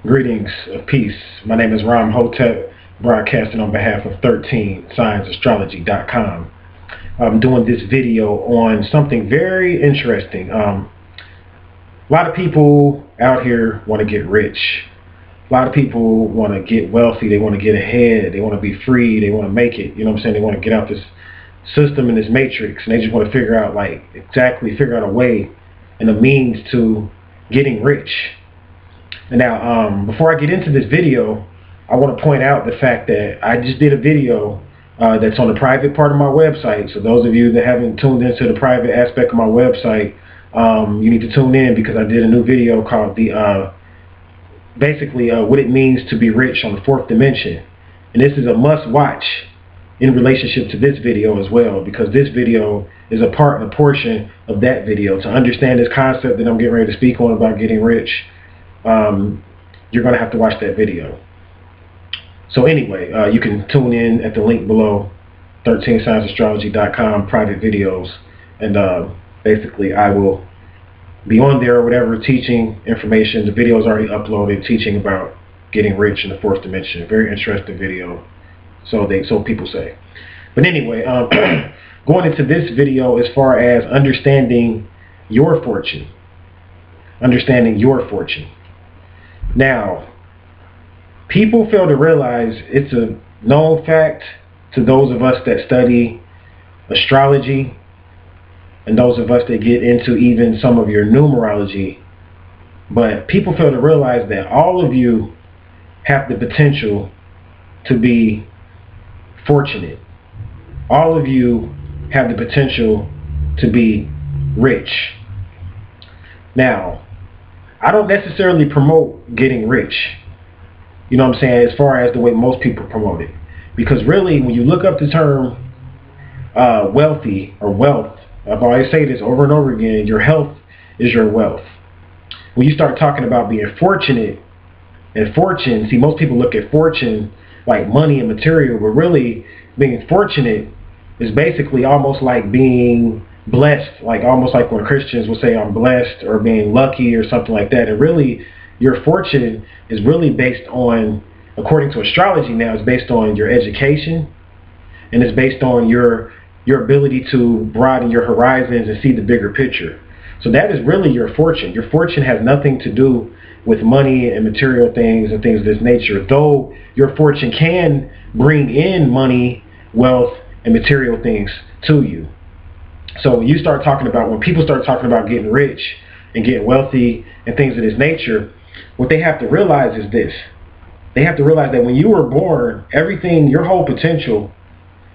Greetings of peace. My name is Ram Hotep, broadcasting on behalf of 13ScienceAstrology.com. I'm doing this video on something very interesting. A lot of people out here want to get rich. A lot of people want to get wealthy. They want to get ahead. They want to be free. They want to make it. You know what I'm saying? They want to get out this system and this matrix, and they just want to figure out a way and a means to getting rich. Now, before I get into this video, I want to point out the fact that I just did a video that's on the private part of my website. So those of you that haven't tuned into the private aspect of my website, you need to tune in, because I did a new video called basically what it means to be rich on the fourth dimension. And this is a must-watch in relationship to this video as well, because this video is a part and a portion of that video. To understand this concept that I'm getting ready to speak on about getting rich, you're going to have to watch that video. So anyway, you can tune in at the link below, 13ScienceAstrology.com, private videos, and basically I will be on there or whatever, teaching information. The video is already uploaded, teaching about getting rich in the fourth dimension. Very interesting video, so people say. But anyway, going into this video as far as understanding your fortune. Now, people fail to realize it's a known fact to those of us that study astrology and those of us that get into even some of your numerology, but people fail to realize that all of you have the potential to be fortunate. All of you have the potential to be rich. Now, I don't necessarily promote getting rich, you know what I'm saying, as far as the way most people promote it. Because really, when you look up the term wealthy or wealth, I've always say this over and over again, your health is your wealth. When you start talking about being fortunate and fortune, see, most people look at fortune like money and material, but really being fortunate is basically almost like being blessed, like almost like when Christians will say I'm blessed or being lucky or something like that. And really, your fortune is really based on, according to astrology now, it's based on your education, and it's based on your ability to broaden your horizons and see the bigger picture. So that is really your fortune. Your fortune has nothing to do with money and material things and things of this nature, though your fortune can bring in money, wealth, and material things to you. So when people start talking about getting rich and getting wealthy and things of this nature, what they have to realize is this. They have to realize that when you were born, everything, your whole potential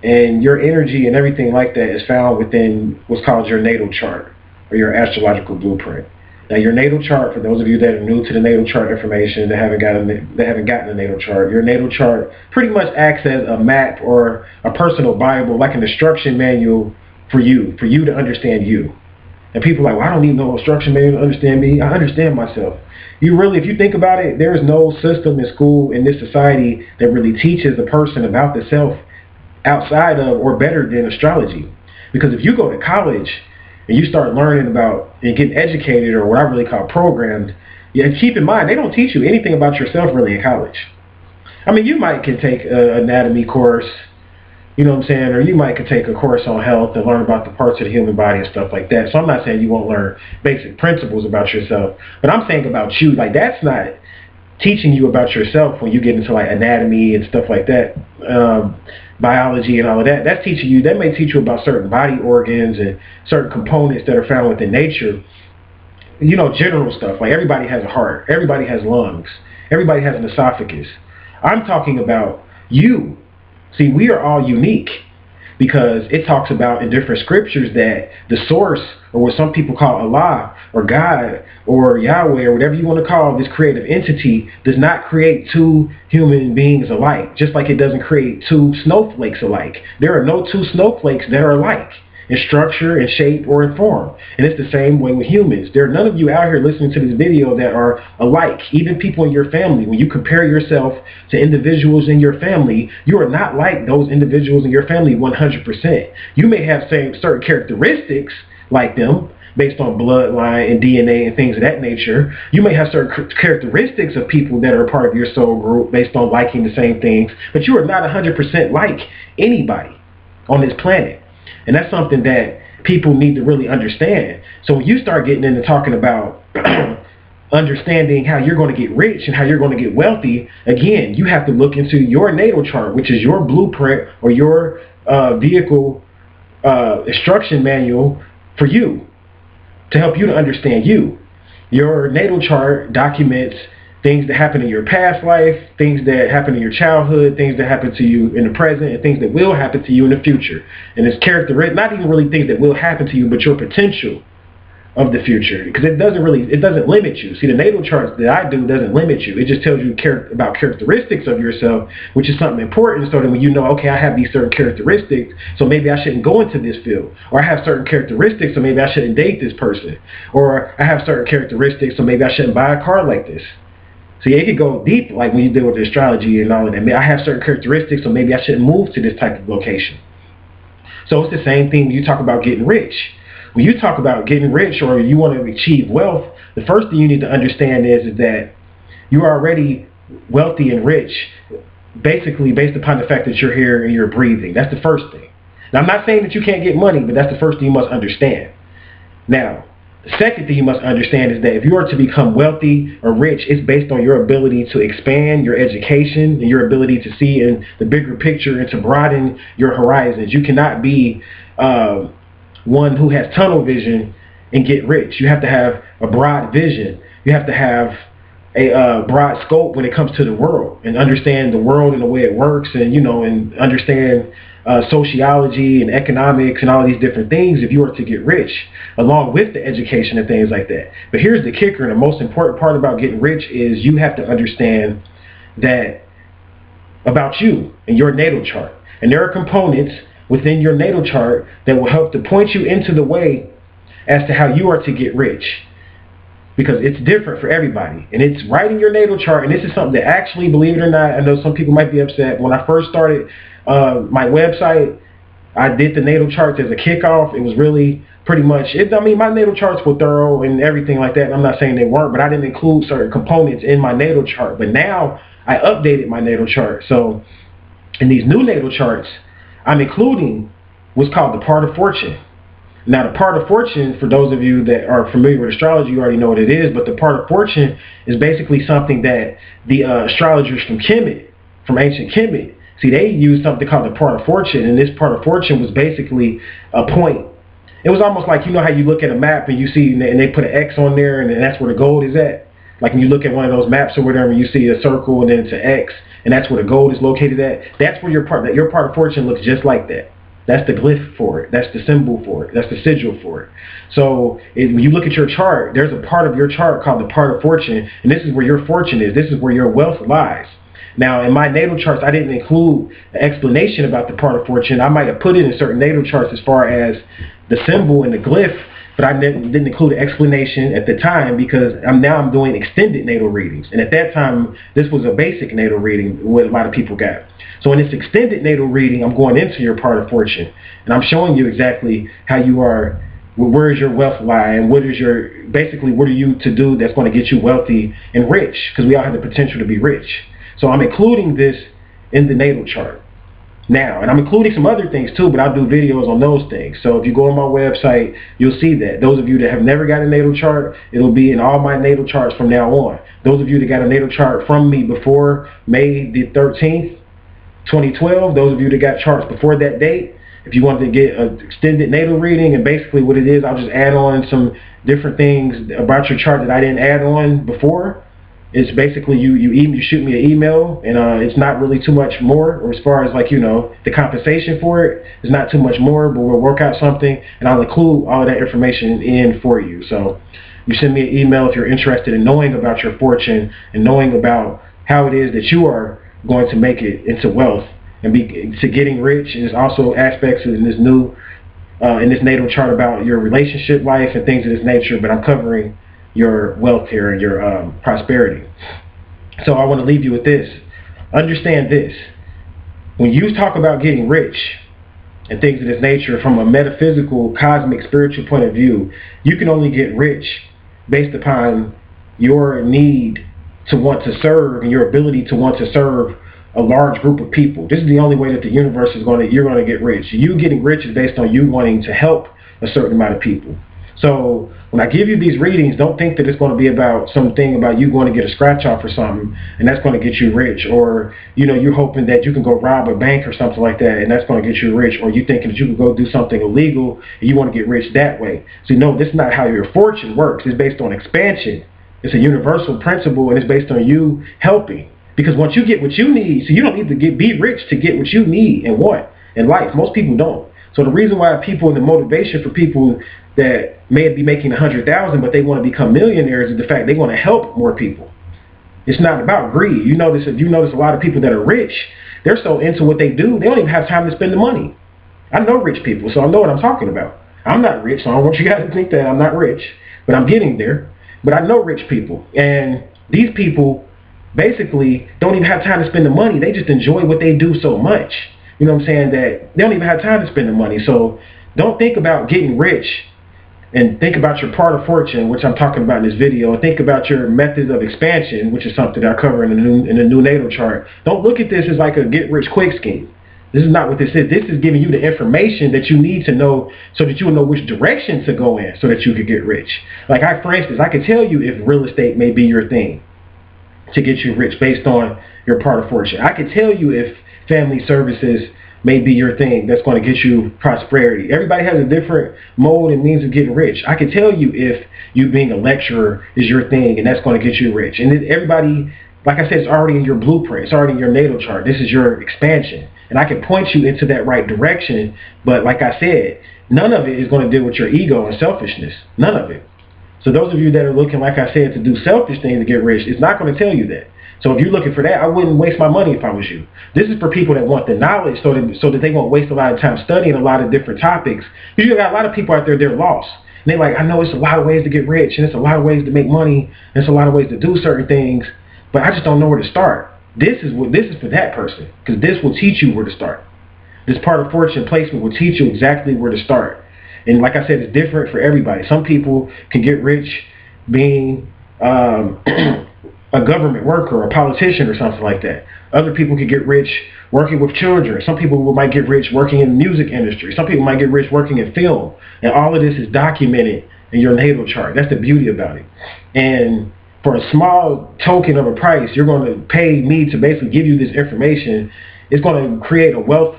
and your energy and everything like that is found within what's called your natal chart, or your astrological blueprint. Now, your natal chart, for those of you that are new to the natal chart information, that haven't gotten a natal chart, your natal chart pretty much acts as a map or a personal Bible, like an instruction manual for you to understand you. And people are like, well, I don't need no instruction manual to understand me. I understand myself. If you think about it, there's no system in school, in this society, that really teaches a person about the self outside of or better than astrology. Because if you go to college and you start learning about and getting educated, or what I really call programmed, keep in mind, they don't teach you anything about yourself really in college. I mean, you can take an anatomy course, you know what I'm saying, or you could take a course on health and learn about the parts of the human body and stuff like that. So I'm not saying you won't learn basic principles about yourself, but I'm saying about you, like, that's not teaching you about yourself when you get into like anatomy and stuff like that, biology and all of that. That's teaching you, that may teach you about certain body organs and certain components that are found within nature, you know, general stuff. Like, everybody has a heart, everybody has lungs, everybody has an esophagus. I'm talking about you. See, we are all unique, because it talks about in different scriptures that the source, or what some people call Allah or God or Yahweh or whatever you want to call this creative entity, does not create two human beings alike, just like it doesn't create two snowflakes alike. There are no two snowflakes that are alike in structure, in shape, or in form. And it's the same way with humans. There are none of you out here listening to this video that are alike. Even people in your family, when you compare yourself to individuals in your family, you are not like those individuals in your family 100%. You may have certain characteristics like them, based on bloodline and DNA and things of that nature. You may have certain characteristics of people that are part of your soul group based on liking the same things, but you are not 100% like anybody on this planet. And that's something that people need to really understand. So when you start getting into talking about understanding how you're going to get rich and how you're going to get wealthy, again, you have to look into your natal chart, which is your blueprint or your vehicle instruction manual for you, to help you to understand you. Your natal chart documents things that happen in your past life, things that happen in your childhood, things that happen to you in the present, and things that will happen to you in the future. And it's not even really things that will happen to you, but your potential of the future, because it doesn't limit you. See, the natal charts that I do doesn't limit you. It just tells you about characteristics of yourself, which is something important, so that when you know, okay, I have these certain characteristics, so maybe I shouldn't go into this field, or I have certain characteristics, so maybe I shouldn't date this person, or I have certain characteristics, so maybe I shouldn't buy a car like this. See, it could go deep, like when you deal with the astrology and all of that. I have certain characteristics, so maybe I shouldn't move to this type of location. So it's the same thing when you talk about getting rich. When you talk about getting rich or you want to achieve wealth, the first thing you need to understand is that you're already wealthy and rich, basically based upon the fact that you're here and you're breathing. That's the first thing. Now, I'm not saying that you can't get money, but that's the first thing you must understand. Now, the second thing you must understand is that if you are to become wealthy or rich, it's based on your ability to expand your education and your ability to see in the bigger picture and to broaden your horizons. You cannot be one who has tunnel vision and get rich. You have to have a broad vision. You have to have a broad scope when it comes to the world, and understand the world and the way it works, and and understand sociology and economics and all these different things if you are to get rich, along with the education and things like that. But here's the kicker, and the most important part about getting rich is you have to understand that about you and your natal chart. And there are components within your natal chart that will help to point you into the way as to how you are to get rich, because it's different for everybody, and it's right in your natal chart. And this is something that actually, believe it or not, I know some people might be upset. When I first started my website, I did the natal charts as a kickoff. It was really pretty much it. I mean, my natal charts were thorough and everything like that. I'm not saying they weren't, but I didn't include certain components in my natal chart. But now I updated my natal chart. So in these new natal charts, I'm including what's called the part of fortune. Now, the part of fortune, for those of you that are familiar with astrology, you already know what it is, but the part of fortune is basically something that the astrologers from Kemet, from ancient Kemet, see, they used something called the part of fortune, and this part of fortune was basically a point. It was almost like, how you look at a map and you see, and they put an X on there, and that's where the gold is at. Like when you look at one of those maps or whatever, you see a circle and then it's an X, and that's where the gold is located at. That's where your part of fortune looks just like that. That's the glyph for it. That's the symbol for it. That's the sigil for it. So when you look at your chart, there's a part of your chart called the part of fortune, and this is where your fortune is. This is where your wealth lies. Now, in my natal charts, I didn't include an explanation about the part of fortune. I might have put it in certain natal charts as far as the symbol and the glyph, but I didn't include an explanation at the time, because now I'm doing extended natal readings. And at that time, this was a basic natal reading, what a lot of people got. So in this extended natal reading, I'm going into your part of fortune, and I'm showing you exactly how you are, where is your wealth lie, and what are you to do that's going to get you wealthy and rich, because we all have the potential to be rich. So I'm including this in the natal chart now, and I'm including some other things too, but I'll do videos on those things. So if you go on my website, you'll see that. Those of you that have never got a natal chart, it'll be in all my natal charts from now on. Those of you that got a natal chart from me before May the 13th, 2012, those of you that got charts before that date, if you wanted to get an extended natal reading, and basically what it is, I'll just add on some different things about your chart that I didn't add on before. It's basically you shoot me an email, and it's not really too much more, or as far as the compensation for it, it's not too much more, but we'll work out something, and I'll include all that information in for you. So you send me an email if you're interested in knowing about your fortune and knowing about how it is that you are going to make it into wealth and to getting rich. And there's also aspects in this natal chart about your relationship life and things of this nature, but I'm covering your wealth here and your prosperity. So I want to leave you with this. Understand this. When you talk about getting rich, and things of this nature from a metaphysical, cosmic, spiritual point of view, you can only get rich based upon your need to want to serve and your ability to want to serve a large group of people. This is the only way that the universe is you're going to get rich. You getting rich is based on you wanting to help a certain amount of people. So when I give you these readings, don't think that it's going to be about something about you going to get a scratch off or something and that's going to get you rich, or you're hoping that you can go rob a bank or something like that and that's going to get you rich, or you thinking that you can go do something illegal and you want to get rich that way. So no, this is not how your fortune works. It's based on expansion. It's a universal principle, and it's based on you helping. Because once you get what you need, so you don't need to be rich to get what you need and want in life. Most people don't. So the reason why people, and the motivation for people that may be making 100,000 but they want to become millionaires is the fact they want to help more people. It's not about greed. You notice a lot of people that are rich, they're so into what they do, they don't even have time to spend the money. I know rich people, so I know what I'm talking about. I'm not rich, so I don't want you guys to think that I'm not rich, but I'm getting there. But I know rich people, and these people basically don't even have time to spend the money. They just enjoy what they do so much. You know what I'm saying? That they don't even have time to spend the money. So don't think about getting rich and think about your part of fortune, which I'm talking about in this video, and think about your method of expansion, which is something that I cover in the new natal chart. Don't look at this as like a get-rich-quick scheme. This is not what this is. This is giving you the information that you need to know so that you will know which direction to go in so that you could get rich. Like for instance, I could tell you if real estate may be your thing to get you rich based on your part of fortune. I could tell you if family services may be your thing that's going to get you prosperity. Everybody has a different mode and means of getting rich. I could tell you if you being a lecturer is your thing and that's going to get you rich. And everybody, like I said, it's already in your blueprint. It's already in your natal chart. This is your expansion. And I can point you into that right direction. But like I said, none of it is going to deal with your ego and selfishness. None of it. So those of you that are looking, like I said, to do selfish things to get rich, it's not going to tell you that. So if you're looking for that, I wouldn't waste my money if I was you. This is for people that want the knowledge so that they won't waste a lot of time studying a lot of different topics. Because you got a lot of people out there, they're lost. And they're like, I know it's a lot of ways to get rich, and it's a lot of ways to make money, and it's a lot of ways to do certain things, but I just don't know where to start. This is for that person, because this will teach you where to start. This part of fortune placement will teach you exactly where to start. And like I said, it's different for everybody. Some people can get rich being a government worker or a politician or something like that. Other people can get rich working with children. Some people might get rich working in the music industry. Some people might get rich working in film. And all of this is documented in your natal chart. That's the beauty about it. And for a small token of a price, you're going to pay me to basically give you this information. It's going to create a wealth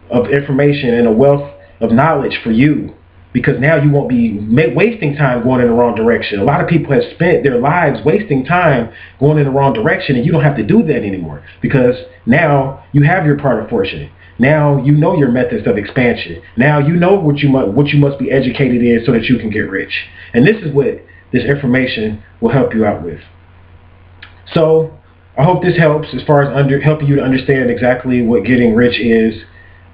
of information and a wealth of knowledge for you, because now you won't be wasting time going in the wrong direction. A lot of people have spent their lives wasting time going in the wrong direction, and you don't have to do that anymore, because now you have your part of fortune. Now you know your methods of expansion. Now you know what you must be educated in so that you can get rich. And this is what this information will help you out with. So I hope this helps as far as helping you to understand exactly what getting rich is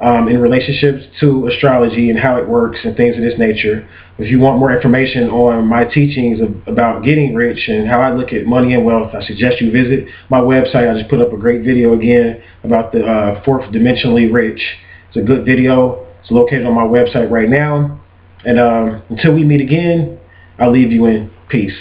in relationships to astrology and how it works and things of this nature. If you want more information on my teachings about getting rich and how I look at money and wealth, I suggest you visit my website. I just put up a great video again about the fourth dimensionally rich. It's a good video. It's located on my website right now. And until we meet again, I'll leave you in peace.